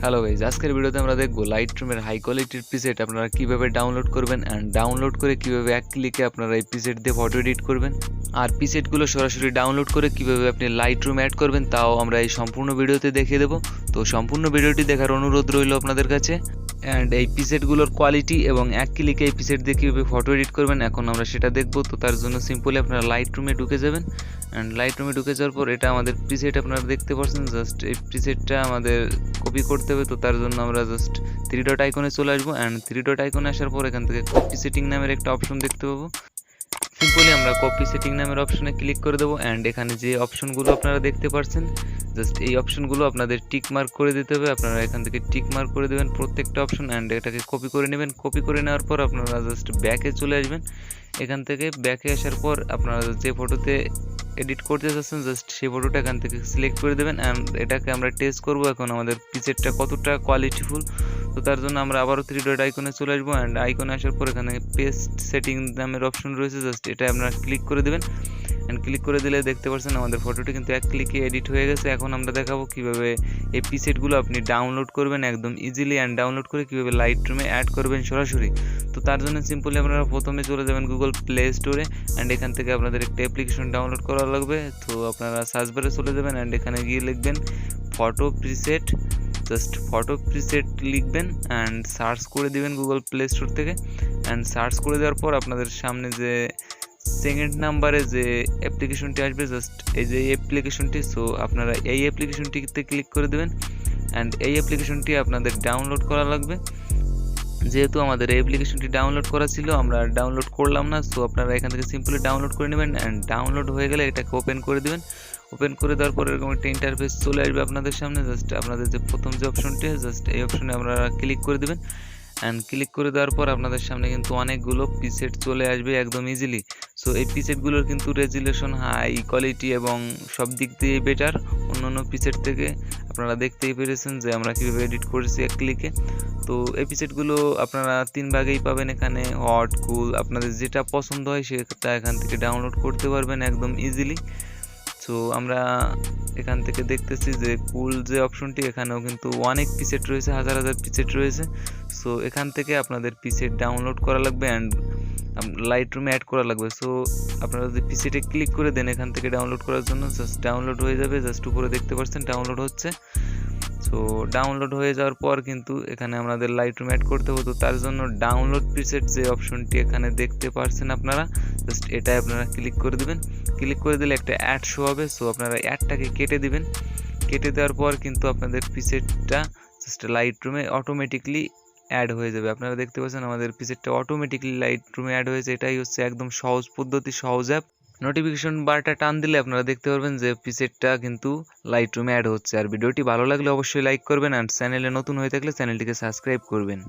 Hello guys, আজকের ভিডিওতে আমরা দেখবো লাইটরুমের হাই কোয়ালিটির প্রিসেট আপনারা কিভাবে ডাউনলোড করবেন অ্যান্ড ডাউনলোড করে কিভাবে এক ক্লিকে আপনারা এই প্রিসেট দিয়ে ফটো এডিট করবেন আর প্রিসেটগুলো সরাসরি ডাউনলোড করে কিভাবে আপনি লাইটরুম অ্যাড করবেন তাও আমরা এই সম্পূর্ণ ভিডিওতে দেখিয়ে দেবো। তো সম্পূর্ণ ভিডিওটি দেখার অনুরোধ রইল আপনাদের কাছে। অ্যান্ড এই প্রিসেটগুলোর কোয়ালিটি এবং এক ক্লিকে এই প্রিসেট দিয়ে কীভাবে ফটো এডিট করবেন এখন আমরা সেটা দেখবো। তো তার জন্য সিম্পলি আপনারা লাইটরুমে ঢুকে যাবেন অ্যান্ড লাইটরুমে ঢুকে যাওয়ার পর এটা আমাদের প্রিসেট আপনারা দেখতে পাচ্ছেন। জাস্ট এই প্রিসেটটা আমাদের কপি করতে হবে। তো তার জন্য আমরা জাস্ট 3 ডট আইকনে চলে আসবো অ্যান্ড 3 ডট আইকনে আসার পর এখান থেকে কপি সেটিং নামের একটা অপশন দেখতে পাবো। সিম্পলি আমরা কপি সেটিং নামের অপশনে ক্লিক করে দেবো অ্যান্ড এখানে যে অপশনগুলো আপনারা দেখতে পাচ্ছেন জাস্ট এই অপশনগুলো আপনাদের টিক মার্ক করে দিতে হবে। আপনারা এখান থেকে টিক মার্ক করে দেবেন প্রত্যেকটা অপশন অ্যান্ড এটাকে কপি করে নেবেন। কপি করে নেওয়ার পর আপনারা জাস্ট ব্যাকে চলে আসবেন। এখান থেকে ব্যাকে আসার পর আপনারা যে ফটোতে এডিট করতে চাচ্ছেন জাস্ট সেই ফটোটা এখান থেকে সিলেক্ট করে দেবেন অ্যান্ড এটাকে আমরা টেস্ট করব এখন আমাদের পিকচারটা কতটা কোয়ালিটিফুল। তো তার জন্য আমরা আবারও 3 ডট আইকনে চলে আসবো অ্যান্ড আইকনে আসার পর এখানে পেস্ট সেটিং নামের অপশন রয়েছে জাস্ট এটা আপনারা ক্লিক করে দেবেন অ্যান্ড ক্লিক করে দিলে দেখতে পাচ্ছেন আমাদের ফটোটি কিন্তু এক ক্লিকে এডিট হয়ে গেছে। এখন আমরা দেখাবো কিভাবে এই প্রিসেটগুলো আপনি ডাউনলোড করবেন একদম ইজিলি অ্যান্ড ডাউনলোড করে কিভাবে লাইটরুমে অ্যাড করবেন সরাসরি। তো তার জন্য সিম্পলি আপনারা প্রথমে চলে যাবেন গুগল প্লে স্টোরে অ্যান্ড এখান থেকে আপনাদের একটা অ্যাপ্লিকেশন ডাউনলোড করা লাগবে। তো আপনারা সার্চ বারে চলে যাবেন অ্যান্ড এখানে গিয়ে লিখবেন photo preset, just photo preset লিখবেন অ্যান্ড সার্চ করে দিবেন গুগল প্লে স্টোর থেকে অ্যান্ড সার্চ করে দেওয়ার পর আপনাদের সামনে যে সেকেন্ড নাম্বারে যে অ্যাপ্লিকেশনটি আসবে জাস্ট এই যে অ্যাপ্লিকেশনটি, সো আপনারা এই অ্যাপ্লিকেশনটিতে ক্লিক করে দেবেন অ্যান্ড এই অ্যাপ্লিকেশনটি আপনাদের ডাউনলোড করা লাগবে। যেহেতু আমাদের এই অ্যাপ্লিকেশনটি ডাউনলোড করা ছিল আমরা ডাউনলোড করলাম না, সো আপনারা এখান থেকে সিম্পলি ডাউনলোড করে নেবেন অ্যান্ড ডাউনলোড হয়ে গেলে এটাকে ওপেন করে দেবেন। ওপেন করে দেওয়ার পর এরকম একটা ইন্টারফেস চলে আসবে আপনাদের সামনে। জাস্ট আপনাদের যে প্রথম যে অপশনটি জাস্ট এই অপশনে আপনারা ক্লিক করে দেবেন অ্যান্ড ক্লিক করে দেওয়ার পর আপনাদের সামনে কিন্তু অনেকগুলো প্রিসেট চলে আসবে একদম ইজিলি। সো এই প্রিসেটগুলোর কিন্তু রেজুলেশন হাই কোয়ালিটি এবং সব দিক দিয়ে বেটার অন্যান্য প্রিসেট থেকে। আপনারা দেখতেই পেরেছেন যে আমরা কীভাবে এডিট করেছি এক ক্লিকে। তো এই প্রিসেটগুলো আপনারা 3 ভাগেই পাবেন এখানে, হট, কুল, আপনাদের যেটা পছন্দ হয় সেটা এখান থেকে ডাউনলোড করতে পারবেন একদম ইজিলি। সো আমরা এখান থেকে দেখতেছি যে কুল যে অপশনটি এখানেও কিন্তু অনেক প্রিসেট রয়েছে, হাজার হাজার প্রিসেট রয়েছে। সো এখান থেকে আপনাদের প্রিসেট ডাউনলোড করা লাগবে অ্যান্ড লাইটরুমে অ্যাড করা লাগবে। সো আপনারা যদি প্রিসেটে ক্লিক করে দেন এখান থেকে ডাউনলোড করার জন্য জাস্ট ডাউনলোড হয়ে যাবে। জাস্ট উপরে দেখতে পাচ্ছেন ডাউনলোড হচ্ছে। সো ডাউনলোড হয়ে যাওয়ার পর কিন্তু এখানে আমাদের লাইটরুম অ্যাড করতে হবে। তো তার জন্য ডাউনলোড প্রিসেট যে অপশনটি এখানে দেখতে পাচ্ছেন আপনারা জাস্ট এটাই আপনারা ক্লিক করে দিবেন। ক্লিক করে দিলে একটা অ্যাড শো হবে। সো আপনারা অ্যাডটাকে কেটে দিবেন। কেটে দেওয়ার পর কিন্তু আপনাদের প্রিসেটটা জাস্ট লাইটরুমে অটোমেটিকলি অ্যাড হয়ে যাবে। আপনারা দেখতে পাচ্ছেন আমাদের প্রিসেটটা অটোমেটিকলি লাইটরুমে অ্যাড হয়েছে। এটাই হচ্ছে একদম সহজ পদ্ধতি, সহজ অ্যাপ। নোটিফিকেশন বারটা টান দিলে আপনারা দেখতে পারবেন যে প্রিসেটটা কিন্তু লাইটরুমে অ্যাড হচ্ছে। আর ভিডিওটি ভালো লাগলে অবশ্যই লাইক করবেন অ্যান্ড চ্যানেলে নতুন হয়ে থাকলে চ্যানেলটিকে সাবস্ক্রাইব করবেন।